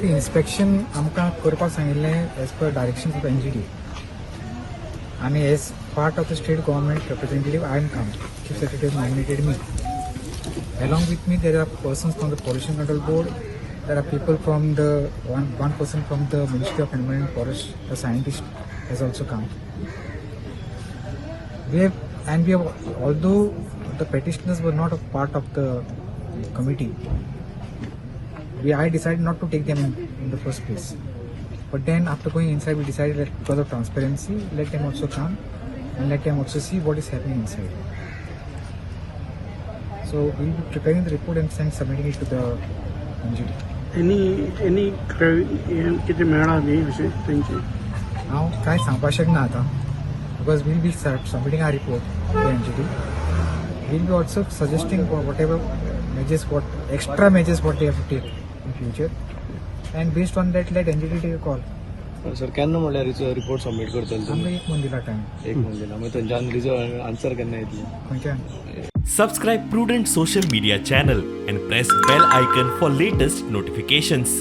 Inspection आमकां करपाक सांगिल्लें as per direction of NGT आनी as part of the state government representative I am cum chief secretary nominated me. Along with me there are persons from the Pollution Control Board, there are people from the one person from the Ministry of Environment and Forest, a scientist has also come. We have, although the petitioners were not a part of the committee, I decided not to take them in the first place. But then after going inside, we decided that because of transparency, let them also come and let them also see what is happening inside. So we will be preparing the report and submitting it to the NGT. Any किती मेळा न्ही अशें तेंची हांव कांय सांगपाक शकना आतां because we will be submitting our report to the NGT. We will be also suggesting whatever measures, what extra measures what they have to take in future, and based on that let NGT take a call. Sir केन्ना म्हणल्यार report submit करतले आमकां एक month दिला time. एक म्हणून दिला मागीर थंयच्यान रिजल्ट आन्सर केन्ना येतली खंयच्यान Subscribe Prudent social media channel and press bell icon for latest notifications.